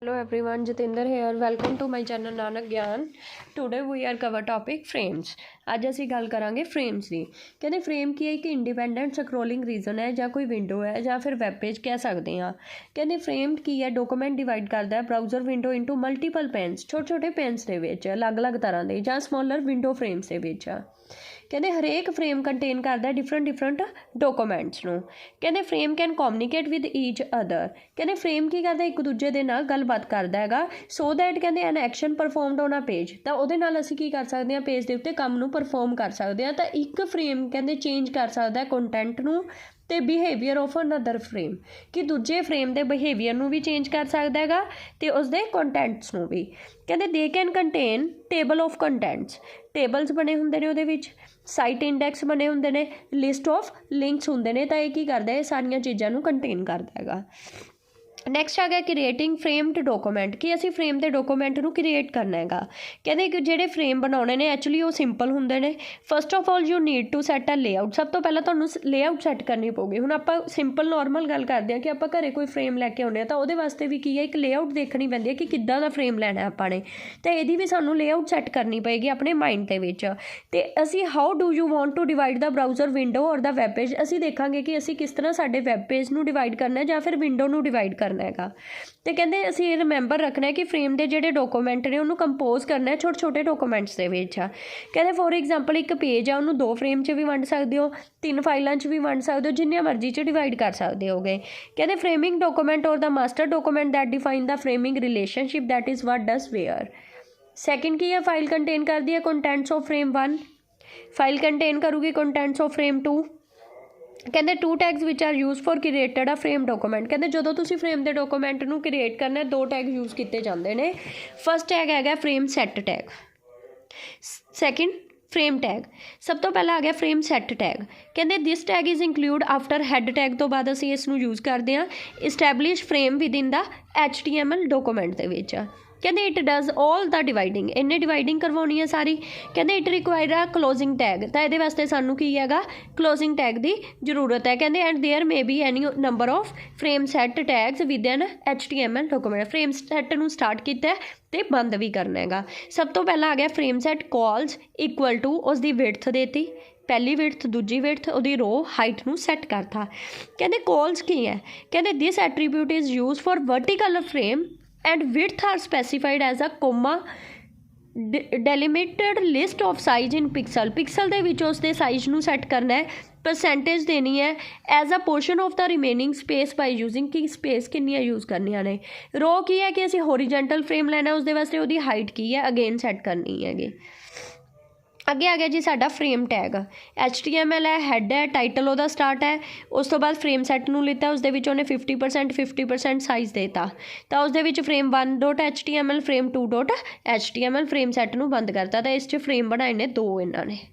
Hello everyone, Jatinder here. Welcome to my channel Nanak Gyan. Today we are cover topic frames. ਅੱਜ ਅਸੀਂ ਗੱਲ ਕਰਾਂਗੇ frames ਦੀ। ਕਹਿੰਦੇ frame ਕੀ ਹੈ? ਇੱਕ ਇੰਡੀਪੈਂਡੈਂਟ ਸਕਰੋਲਿੰਗ ਰੀਜ਼ਨ ਹੈ ਜਾਂ ਕੋਈ ਵਿੰਡੋ ਹੈ ਜਾਂ ਫਿਰ ਵੈਬ ਪੇਜ ਕਹਿ ਸਕਦੇ ਹਾਂ। ਕਹਿੰਦੇ frame ਕੀ ਹੈ? ਡਾਕੂਮੈਂਟ ਡਿਵਾਈਡ ਕਰਦਾ ਹੈ browser window into multiple pens, ਛੋਟੇ ਛੋਟੇ ਪੈਨਸ ਦੇ ਵਿੱਚ ਅਲੱਗ-ਅਲੱਗ ਤਰ੍ਹਾਂ ਦੇ ਜਾਂ ਸਮੋਲਰ ਵਿੰਡੋ ਫਰੇਮਸ ਦੇ ਵਿੱਚ। ਕਹਿੰਦੇ ਹਰੇਕ ਫਰੇਮ ਕੰਟੇਨ ਕਰਦਾ ਡਿਫਰੈਂਟ ਡਾਕੂਮੈਂਟਸ ਨੂੰ। ਕਹਿੰਦੇ frame can communicate with each other. ਕਹਿੰਦੇ ਫਰੇਮ ਕੀ ਕਰਦਾ? ਇੱਕ ਦੂਜੇ ਦੇ ਨਾਲ ਗੱਲਬਾਤ ਕਰਦਾ ਹੈਗਾ ਸੋ ਦੈਟ ਕਹਿੰਦੇ and action ਪਰਫੋਰਮਡ on a page. ਤਾਂ ਉਹਦੇ ਨਾਲ ਅਸੀਂ ਕੀ ਕਰ ਸਕਦੇ ਹਾਂ? ਪੇਜ ਦੇ ਉੱਤੇ ਕੰਮ ਨੂੰ ਪਰਫੋਰਮ ਕਰ ਸਕਦੇ ਹਾਂ। ਤਾਂ ਇੱਕ ਫਰੇਮ ਕਹਿੰਦੇ ਚੇਂਜ ਕਰ ਸਕਦਾ ਕੰਟੈਂਟ ਨੂੰ ਅਤੇ ਬਿਹੇਵੀਅਰ ਆਫ ਅਨਦਰ ਫਰੇਮ, ਕਿ ਦੂਜੇ ਫਰੇਮ ਦੇ ਬਿਹੇਵੀਅਰ ਨੂੰ ਵੀ ਚੇਂਜ ਕਰ ਸਕਦਾ ਹੈਗਾ ਅਤੇ ਉਸਦੇ ਕੰਟੈਂਟਸ ਨੂੰ ਵੀ। ਕਹਿੰਦੇ they can contain table of contents, tables ਬਣੇ ਹੁੰਦੇ ਨੇ ਉਹਦੇ ਵਿੱਚ, ਸਾਈਟ ਇੰਡੈਕਸ ਬਣੇ ਹੁੰਦੇ ਨੇ, ਲਿਸਟ ਆਫ ਲਿੰਕਸ ਹੁੰਦੇ ਨੇ। ਤਾਂ ਇਹ ਕੀ ਕਰਦਾ? ਇਹ ਸਾਰੀਆਂ ਚੀਜ਼ਾਂ ਨੂੰ ਕੰਟੇਨ ਕਰਦਾ ਹੈਗਾ। ਨੈਕਸਟ ਆ ਗਿਆ ਕ੍ਰੀਏਟਿੰਗ ਫਰੇਮਡ ਡਾਕੂਮੈਂਟ, ਕਿ ਅਸੀਂ ਫਰੇਮ ਦੇ ਡਾਕੂਮੈਂਟ ਨੂੰ ਕ੍ਰੀਏਟ ਕਰਨਾ ਹੈਗਾ। ਕਹਿੰਦੇ ਕਿ ਜਿਹੜੇ ਫਰੇਮ ਬਣਾਉਣੇ ਨੇ ਐਕਚੁਅਲੀ ਉਹ ਸਿੰਪਲ ਹੁੰਦੇ ਨੇ। First of all you need to set a layout. ਸਭ ਤੋਂ ਪਹਿਲਾਂ ਤੁਹਾਨੂੰ ਲੇਆਊਟ ਸੈੱਟ ਕਰਨੀ ਪਊਗੀ। ਹੁਣ ਆਪਾਂ ਸਿੰਪਲ ਨੋਰਮਲ ਗੱਲ ਕਰਦੇ ਹਾਂ ਕਿ ਆਪਾਂ ਘਰੇ ਕੋਈ ਫਰੇਮ ਲੈ ਕੇ ਆਉਂਦੇ ਹਾਂ ਤਾਂ ਉਹਦੇ ਵਾਸਤੇ ਵੀ ਕੀ ਹੈ? ਇੱਕ ਲੇਆਊਟ ਦੇਖਣੀ ਪੈਂਦੀ ਹੈ ਕਿ ਕਿੱਦਾਂ ਦਾ ਫਰੇਮ ਲੈਣਾ ਆਪਾਂ ਨੇ। ਤਾਂ ਇਹਦੀ ਵੀ ਸਾਨੂੰ ਲੇਆਊਟ ਸੈੱਟ ਕਰਨੀ ਪਏਗੀ ਆਪਣੇ ਮਾਈਂਡ ਦੇ ਵਿੱਚ। ਅਤੇ ਅਸੀਂ how do you want to divide the browser window or the web page, ਅਸੀਂ ਦੇਖਾਂਗੇ ਕਿ ਅਸੀਂ ਕਿਸ ਤਰ੍ਹਾਂ ਸਾਡੇ ਵੈਬ ਪੇਜ ਨੂੰ ਡਿਵਾਈਡ ਕਰਨਾ ਜਾਂ ਫਿਰ ਵਿੰਡੋ ਨੂੰ ਡਿਵਾਈਡ ਕਰਨਾ ਹੈਗਾ। ਅਤੇ ਕਹਿੰਦੇ ਅਸੀਂ ਇਹ ਰਿਮੈਂਬਰ ਰੱਖਣਾ ਕਿ ਫਰੇਮ ਦੇ ਜਿਹੜੇ ਡਾਕੂਮੈਂਟ ਨੇ ਉਹਨੂੰ ਕੰਪੋਜ਼ ਕਰਨਾ ਛੋਟੇ ਛੋਟੇ ਡਾਕੂਮੈਂਟਸ ਦੇ ਵਿੱਚ ਆ। ਕਹਿੰਦੇ ਫੋਰ ਐਗਜ਼ਾਮਪਲ ਇੱਕ ਪੇਜ ਆ, ਉਹਨੂੰ 2 ਫਰੇਮ 'ਚ ਵੀ ਵੰਡ ਸਕਦੇ ਹੋ, 3 ਫਾਈਲਾਂ 'ਚ ਵੀ ਵੰਡ ਸਕਦੇ ਹੋ, ਜਿੰਨੀਆਂ ਮਰਜ਼ੀ 'ਚ ਡਿਵਾਈਡ ਕਰ ਸਕਦੇ ਹੋਗੇ। ਕਹਿੰਦੇ framing document or the master document that define the framing relationship that is what does where. Second ਕੀ ਹੈ? ਫਾਈਲ ਕੰਟੇਨ ਕਰਦੀ ਹੈ contents of frame 1, file contain ਕਰੂਗੀ ਕੰਟੈਂਟਸ ਆਫ ਫਰੇਮ 2। ਕਹਿੰਦੇ 2 tags which are use for created a frame document. ਕਹਿੰਦੇ ਜਦੋਂ ਤੁਸੀਂ frame ਦੇ ਡਾਕੂਮੈਂਟ ਨੂੰ ਕ੍ਰੀਏਟ ਕਰਨਾ 2 ਟੈਗ ਯੂਜ਼ ਕੀਤੇ ਜਾਂਦੇ ਨੇ। ਫਸਟ ਟੈਗ ਹੈਗਾ frame set tag, second frame tag. ਸਭ ਤੋਂ ਪਹਿਲਾਂ ਆ ਗਿਆ ਫਰੇਮ ਸੈੱਟ ਟੈਗ। ਕਹਿੰਦੇ this tag is include after head tag ਤੋਂ ਬਾਅਦ ਅਸੀਂ ਇਸ ਨੂੰ ਯੂਜ਼ ਕਰਦੇ ਹਾਂ establish frame within the HTML document ਦੇ ਵਿੱਚ। ਕਹਿੰਦੇ it does all the dividing, ਇਹਨੇ ਡਿਵਾਈਡਿੰਗ ਕਰਵਾਉਣੀ ਹੈ ਸਾਰੀ। ਕਹਿੰਦੇ it require a closing tag, ਤਾਂ ਇਹਦੇ ਵਾਸਤੇ ਸਾਨੂੰ ਕੀ ਹੈਗਾ? ਕਲੋਜ਼ਿੰਗ ਟੈਗ ਦੀ ਜ਼ਰੂਰਤ ਹੈ। ਕਹਿੰਦੇ and there may be any number of frameset tags within HTML document. Frameset ਨੂੰ ਸਟਾਰਟ ਕੀਤਾ ਅਤੇ ਬੰਦ ਵੀ ਕਰਨਾ ਹੈਗਾ। ਸਭ ਤੋਂ ਪਹਿਲਾਂ ਆ ਗਿਆ frame set cols equal to ਉਸ ਦੀ ਵਿਡਥ ਦੇਤੀ, ਪਹਿਲੀ ਵਿਡਥ ਦੂਜੀ ਵਿਡਥ, ਉਹਦੀ ਰੋ ਹਾਈਟ ਨੂੰ ਸੈੱਟ ਕਰਤਾ। ਕਹਿੰਦੇ ਕਾਲਸ ਕੀ ਹੈ? ਕਹਿੰਦੇ this attribute is use for vertical frame and width are specified as a comma delimited list of size in pixel। Pixel ਦੇ ਵਿੱਚ ਉਸ ਦੇ ਸਾਈਜ਼ ਨੂੰ ਸੈੱਟ ਕਰਨਾ ਹੈ, ਪਰਸੈਂਟੇਜ ਦੇਣੀ ਹੈ as a portion of the remaining space by using, ਕਿ ਸਪੇਸ ਕਿੰਨੀਆਂ ਯੂਜ਼ ਕਰਨੀਆਂ ਨੇ। ਰੋ ਕੀ ਹੈ? ਕਿ ਅਸੀਂ ਹੋਰੀਜੈਂਟਲ ਫਰੇਮ ਲੈਣਾ, ਉਸਦੇ ਵਾਸਤੇ ਉਹਦੀ ਹਾਈਟ ਕੀ ਹੈ ਅਗੇਨ ਸੈੱਟ ਕਰਨੀ ਹੈਗੀ। ਅੱਗੇ ਆ ਗਿਆ ਜੀ ਸਾਡਾ ਫਰੇਮ ਟੈਗ। HTML ਹੈ, ਹੈਡ ਹੈ, ਟਾਈਟਲ ਉਹਦਾ ਸਟਾਰਟ ਹੈ। ਉਸ ਤੋਂ ਬਾਅਦ ਫਰੇਮ ਸੈੱਟ ਨੂੰ ਲਿੱਤਾ, ਉਸਦੇ ਵਿੱਚ ਉਹਨੇ 50% ਸਾਈਜ਼ ਦੇਤਾ। ਤਾਂ ਉਸਦੇ ਵਿੱਚ frame 1.html, frame 2.html, frame set ਨੂੰ ਬੰਦ ਕਰਤਾ। ਤਾਂ ਇਸ 'ਚ ਫਰੇਮ ਬਣਾਏ ਨੇ 2 ਇਹਨਾਂ ਨੇ।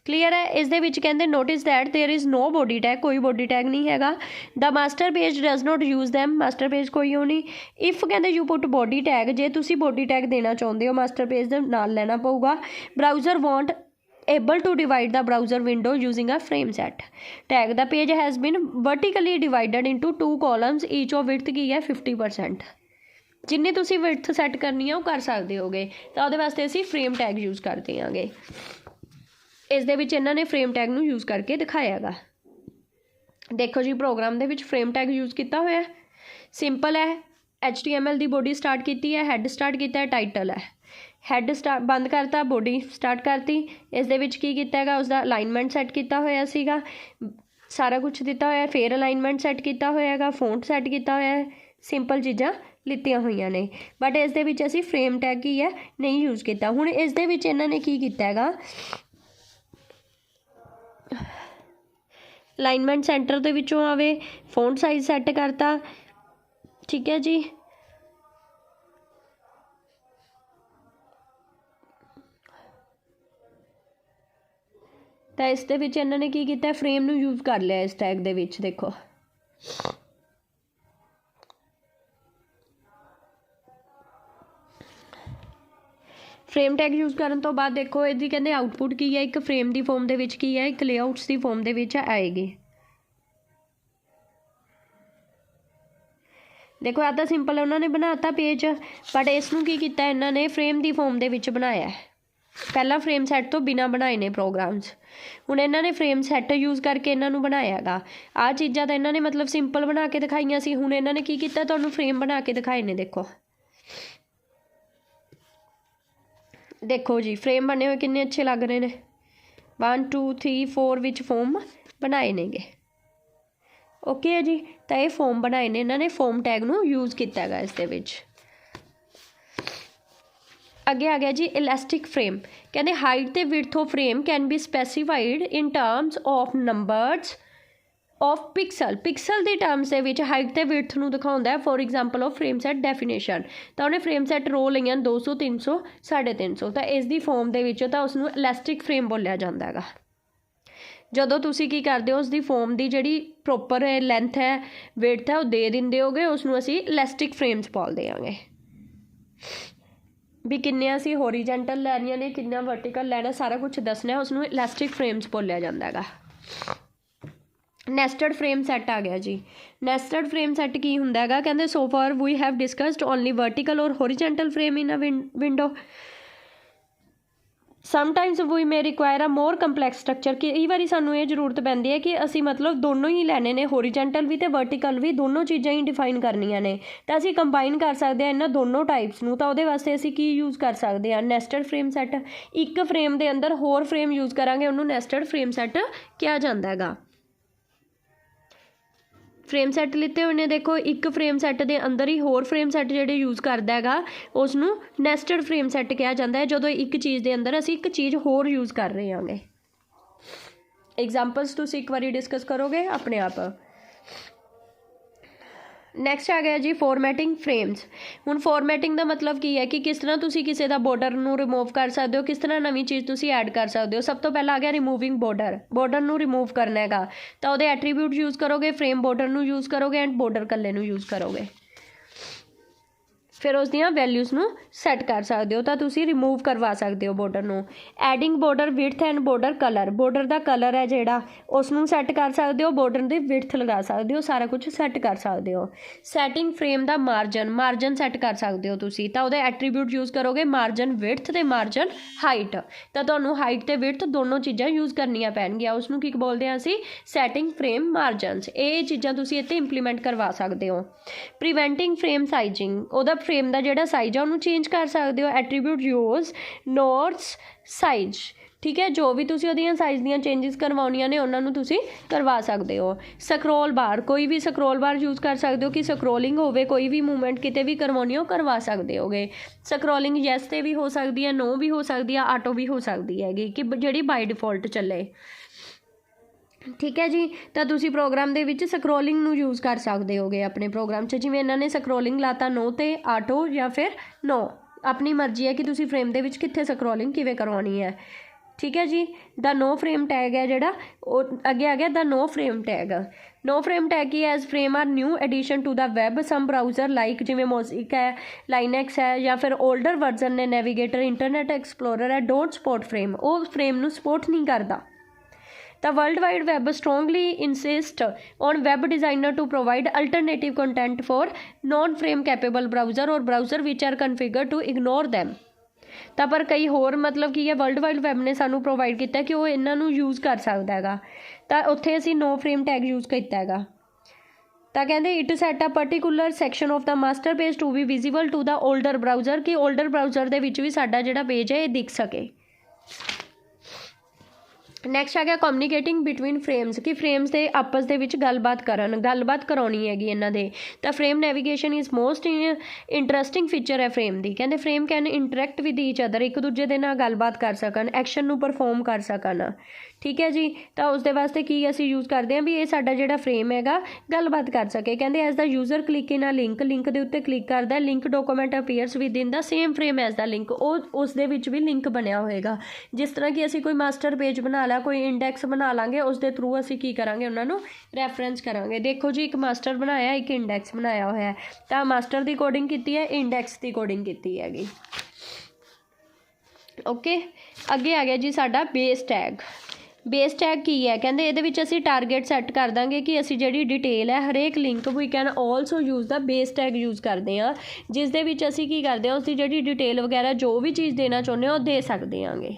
ਕਲੀਅਰ ਹੈ? ਇਸ ਦੇ ਵਿੱਚ ਕਹਿੰਦੇ notice that there is no body tag, ਕੋਈ ਬੋਡੀ ਟੈਗ ਨਹੀਂ ਹੈਗਾ। The master page does not use them, master page ਕੋਈ ਉਹ ਨਹੀਂ। ਇਫ ਕਹਿੰਦੇ ਯੂ ਪੁੱਟ ਬੋਡੀ ਟੈਗ, ਜੇ ਤੁਸੀਂ ਬੋਡੀ ਟੈਗ ਦੇਣਾ ਚਾਹੁੰਦੇ ਹੋ ਮਾਸਟਰ ਪੇਜ ਦੇ ਨਾਲ ਲੈਣਾ ਪਊਗਾ। Browser want able to divide the browser window using a frame set tag। the page has been vertically divided into 2 columns each of width ਕੀ ਹੈ 50%। ਜਿੰਨੀ ਤੁਸੀਂ width ਸੈੱਟ ਕਰਨੀ ਹੈ ਉਹ ਕਰ ਸਕਦੇ ਹੋਗੇ। ਤਾਂ ਉਹਦੇ ਵਾਸਤੇ ਅਸੀਂ ਫਰੇਮ ਟੈਗ ਯੂਜ਼ ਕਰਦੇ ਹਾਂਗੇ। ਇਸ ਦੇ ਵਿੱਚ ਇਹਨਾਂ ਨੇ ਫਰੇਮ ਟੈਗ ਨੂੰ ਯੂਜ਼ ਕਰਕੇ ਦਿਖਾਇਆ ਹੈਗਾ। ਦੇਖੋ ਜੀ ਪ੍ਰੋਗਰਾਮ ਦੇ ਵਿੱਚ ਫਰੇਮ ਟੈਗ ਯੂਜ਼ ਕੀਤਾ ਹੋਇਆ, ਸਿੰਪਲ ਹੈ। HTML ਦੀ ਬੋਡੀ ਸਟਾਰਟ ਕੀਤੀ ਹੈ, ਹੈਡ ਸਟਾਰਟ ਕੀਤਾ ਹੈ, ਟਾਈਟਲ ਹੈ। ਹੈਡ ਬੰਦ ਕਰਤਾ, ਬੋਡੀ ਸਟਾਰਟ ਕਰਤੀ। ਇਸ ਦੇ ਵਿੱਚ ਕੀ ਕੀਤਾ ਹੈਗਾ? ਉਸਦਾ ਅਲਾਈਨਮੈਂਟ ਸੈੱਟ ਕੀਤਾ ਹੋਇਆ ਸੀਗਾ, ਸਾਰਾ ਕੁਛ ਦਿੱਤਾ ਹੋਇਆ। ਫਿਰ ਅਲਾਈਨਮੈਂਟ ਸੈੱਟ ਕੀਤਾ ਹੋਇਆ ਹੈਗਾ, ਫੋਂਟ ਸੈੱਟ ਕੀਤਾ ਹੋਇਆ ਹੈ। ਸਿੰਪਲ ਚੀਜ਼ਾਂ ਲਿੱਤੀਆਂ ਹੋਈਆਂ ਨੇ, ਬਟ ਇਸ ਦੇ ਵਿੱਚ ਅਸੀਂ ਫਰੇਮ ਟੈਗ ਕੀ ਹੈ ਨਹੀਂ ਯੂਜ਼ ਕੀਤਾ। ਹੁਣ ਇਸ ਦੇ ਵਿੱਚ ਇਹਨਾਂ ਨੇ ਕੀ ਕੀਤਾ ਹੈਗਾ? ਅਲਾਈਨਮੈਂਟ ਸੈਂਟਰ ਦੇ ਵਿੱਚੋਂ ਆਵੇ, ਫੋਂਟ ਸਾਈਜ਼ ਸੈੱਟ ਕਰਤਾ, ਠੀਕ ਹੈ ਜੀ। ਤਾਂ ਇਸ ਦੇ ਵਿੱਚ ਇਹਨਾਂ ਨੇ ਕੀ ਕੀਤਾ? ਫਰੇਮ ਨੂੰ ਯੂਜ਼ ਕਰ ਲਿਆ ਇਸ ਟੈਗ ਦੇ ਵਿੱਚ। ਦੇਖੋ ਫਰੇਮ ਟੈਗ ਯੂਜ਼ ਕਰਨ ਤੋਂ ਬਾਅਦ ਦੇਖੋ ਇਹਦੀ ਕਹਿੰਦੇ ਆਊਟਪੁੱਟ ਕੀ ਹੈ? ਇੱਕ ਫਰੇਮ ਦੀ ਫੋਰਮ ਦੇ ਵਿੱਚ ਕੀ ਹੈ, ਇੱਕ ਲੇਆਊਟਸ ਦੀ ਫੋਰਮ ਦੇ ਵਿੱਚ ਆਏਗੀ। देखो आ तो सिंपल उन्होंने बनाता पेज, बट इसनूं की कीता इन्होंने फ्रेम की फॉर्म दे विच बनाया है। पहला फ्रेम सैट तो बिना बनाए ने प्रोग्राम्स, हुण इन्होंने फ्रेम सैट यूज़ करके इन्हों बनाया गा। आ चीज़ां तो इन्होंने मतलब सिंपल बना के दिखाइयां सी, हुण इन्होंने की कीता तुहानूं फ्रेम बना के दिखाए ने। देखो देखो जी फ्रेम बने हुए किन्ने अच्छे लग रहे हैं। 1 2 3 4 विच फॉर्म बनाए ने गे। ओके है जी, तो ये फॉर्म बनाए ने इन्होंने, फॉर्म टैग नूं यूज़ किया गा इस दे विच। अगे आ गया जी इलास्टिक फ्रेम, कहते हाइट ते width of frame can be specified in terms of numbers of pixel. Pixel के टर्म्स के विच हाइट ते विड्थ नूं दिखाउंदा है। For example of frame set definition, तो उन्हें फ्रेम सैट रो लईआं 200 300 350, तो इसकी फॉर्म के विच तां उसनूं इलास्टिक फ्रेम बोलिया जाता है। ਜਦੋਂ ਤੁਸੀਂ ਕੀ ਕਰਦੇ ਹੋ ਉਸਦੀ ਫੋਮ ਦੀ ਜਿਹੜੀ ਪ੍ਰੋਪਰ ਲੈਂਥ ਹੈ ਵਿਡਥ ਹੈ ਉਹ ਦੇ ਦਿੰਦੇ ਹੋਗੇ, ਉਸਨੂੰ ਅਸੀਂ ਇਲਾਸਟਿਕ ਫਰੇਮਸ ਬੋਲ ਦੇਵਾਂਗੇ ਵੀ ਕਿੰਨੇ ਅਸੀਂ ਹੋਰੀਜੈਂਟਲ ਲੈਣੀਆਂ ਨੇ, ਕਿੰਨਾ ਵਰਟੀਕਲ ਲੈਣਾ, ਸਾਰਾ ਕੁਝ ਦੱਸਣਾ, ਉਸਨੂੰ ਇਲਾਸਟਿਕ ਫਰੇਮਸ ਬੋਲਿਆ ਜਾਂਦਾ ਹੈਗਾ। ਨੈਸਟਡ ਫਰੇਮ ਸੈੱਟ ਆ ਗਿਆ ਜੀ। ਨੈਸਟਡ ਫਰੇਮ ਸੈੱਟ ਕੀ ਹੁੰਦਾ ਹੈਗਾ, ਕਹਿੰਦੇ so far we have discussed only vertical or horizontal frame in a window. Sometimes we may require a more complex structure, कई बार सानू ये जरूरत पैंदी है कि असी मतलब दोनों ही लैने ने, होरीजेंटल भी तो वर्टिकल भी, दोनों चीज़ां ही डिफाइन करनियां ने, तो असी कंबाइन कर सकते हैं इन्हां दोनों टाइप्स नूं। तो उहदे वास्ते असी की यूज़ कर सकते हैं, नैसटड फ्रेम सैट। एक फ्रेम के अंदर होर फ्रेम यूज़ करांगे, उन्होंने नैसटड फ्रेम सैट कहा जाता है। फ्रेम सैट लिते हुए ने, देखो एक फ्रेम सैट के अंदर ही होर फ्रेम सैट जो यूज़ करता है उसनूं नैसटड फ्रेम सैट कहा जाता है, जो एक चीज़ के अंदर असी एक चीज़ होर यूज़ कर रहे हैं। एग्जाम्पल्स तुसीं एक बारी डिस्कस करोगे अपने आप। नैक्सट आ गया जी फॉर्मैटिंग फ्रेम्स। हुण फॉर्मैटिंग का मतलब की है कि किस तरह तुसीं किसी का बॉर्डर नूं रिमूव कर सकते हो, किस तरह नवीं चीज़ तुसीं ऐड कर सकते हो। सब तो पहला आ गया रिमूविंग बॉर्डर, बॉर्डर नूं रिमूव करना है, तो उहदे एट्रीब्यूट यूज़ करोगे, फ्रेम बॉर्डर नूं यूज़ करोगे एंड बॉर्डर कल्ले नूं यूज़ करोगे, फिर उसदियां वैल्यूज़ नूं सैट कर सकते हो, तो तुसीं रिमूव करवा सकते हो बॉर्डर नूं। Adding border width and border colour, border का कलर है जिहड़ा उसनूं सैट कर सकते हो, बॉर्डर की विड्थ लगा सकते हो, सारा कुछ सैट कर सकते हो। सैटिंग फ्रेम का मार्जन, मार्जन सैट कर सकते हो तुसीं, तो उहदे एट्रीब्यूट यूज़ करोगे मार्जन विड्थ ते मार्जन हाइट, तो तुहानूं हाइट ते विड्थ दोनों चीज़ां यूज़ करनियां पैणगियां, उसनूं की बोलते हैं असीं सैटिंग फ्रेम मार्जनस। ये चीज़ां तुसीं इत्थे इंप्लीमेंट करवा सकते हो। प्रिवेंटिंग फ्रेम साइजिंग, उहदा फ्रेम का जिहड़ा साइज है उन्होंने चेंज कर सकते हो। एट्रीब्यूट यूज नोट्स साइज, ठीक है, जो भी तुसीं उहदियां साइज दियां चेंजिस करवाउणियां ने उन्होंने तुसीं करवा सकते हो। स्क्रोल बार, कोई भी स्क्रोल बार यूज़ कर सकते हो कि स्क्रोलिंग होवे, कोई भी मूवमेंट किते भी करवाउणी हो करवा सकते होगे। स्क्रोलिंग यस ते भी हो सकती है, नो भी हो सकती है, ऑटो भी हो सकती हैगी कि जिहड़ी बाय डिफॉल्ट चले, ठीक है जी। तो तुसीं प्रोग्राम दे विच स्क्रोलिंग नूं यूज़ कर सकते होगे अपने प्रोग्राम च, जिवें इन्होंने स्क्रोलिंग लाता नो ते ऑटो या फिर नो, अपनी मर्जी है कि तुसीं फ्रेम दे विच कित्थे स्क्रोलिंग किवें करवाउणी है, ठीक है जी। द नो फ्रेम टैग है जिहड़ा अगे आ गया the no frame tag. No frame tag की as frame are new addition to the web, some browser like जिवें मोज़िक है, लाइनैक्स है या फिर ओल्डर वर्जन ने नेविगेटर, इंटरनेट एक्सप्लोरर है, डोंट सपोर्ट फ्रेम, वो फ्रेम नूं सपोर्ट नहीं करता। The World Wide Web strongly insists on web designer to provide alternative content for non-frame capable browser or browser which are configured to ignore them। ਤਾਂ ਪਰ ਕਈ ਹੋਰ मतलब ਕੀ ਹੈ ਵਰਲਡ ਵਾਈਡ ਵੈਬ ਨੇ ਸਾਨੂੰ ਪ੍ਰੋਵਾਈਡ ਕੀਤਾ ਕਿ ਉਹ ਇਹਨਾਂ ਨੂੰ ਯੂਜ਼ ਕਰ ਸਕਦਾ ਹੈਗਾ, ਤਾਂ ਉੱਥੇ ਅਸੀਂ ਨੋ ਫਰੇਮ ਟੈਗ ਯੂਜ਼ ਕੀਤਾ ਹੈਗਾ। ਤਾਂ ਕਹਿੰਦੇ it set a particular section of the master page to be visible to the older browser, ਕਿ ਓਲਡਰ ਬਰਾਊਜ਼ਰ ਦੇ ਵਿੱਚ ਵੀ ਸਾਡਾ ਜਿਹੜਾ ਪੇਜ ਹੈ ਇਹ ਦਿਖ ਸਕੇ। नैक्सट आ गया कम्यूनीकेटिंग बिटवीन फ्रेम्स, कि फ्रेम्स के आपस के विच गलबात करानी हैगी इन्हां दे। तो frame navigation is most interesting feature है फ्रेम की, कहते frame can interact with each other, एक दूजे के नाल गलबात कर सकन, एक्शन नूं परफॉर्म कर सकन, ठीक है जी। तो उसके वास्ते की असीं यूज़ करते हैं भी ये साडा जिहड़ा फ्रेम हैगा गलबात कर सके। कहते as the user click in a link, link के उत्ते क्लिक करता है, link document appears within the same frame as the link, उस दे विच भी लिंक बनया होएगा। जिस तरह कि असीं कोई मास्टर पेज बना ला, कोई इंडैक्स बना लांगे, उस दे थ्रू असीं की करांगे उन्होंने रैफरेंस करांगे। देखो जी एक मास्टर बनाया, एक इंडैक्स बनाया होया है, तो मास्टर की कोडिंग की है, इंडैक्स की कोडिंग की हैगी। ओके, अगे आ गया जी साडा बेस टैग। ਬੇਸ ਟੈਗ ਕੀ ਹੈ, ਕਹਿੰਦੇ ਇਹਦੇ ਵਿੱਚ ਅਸੀਂ ਟਾਰਗੇਟ ਸੈੱਟ ਕਰ ਦਾਂਗੇ ਕਿ ਅਸੀਂ ਜਿਹੜੀ ਡਿਟੇਲ ਹੈ ਹਰੇਕ link we can also use the base tag use ਕਰਦੇ ਹਾਂ, ਜਿਸ ਦੇ ਵਿੱਚ ਅਸੀਂ ਕੀ ਕਰਦੇ ਹਾਂ ਉਸਦੀ ਜਿਹੜੀ ਡਿਟੇਲ ਵਗੈਰਾ ਜੋ ਵੀ ਚੀਜ਼ ਦੇਣਾ ਚਾਹੁੰਦੇ ਹਾਂ ਉਹ ਦੇ ਸਕਦੇ ਹਾਂਗੇ।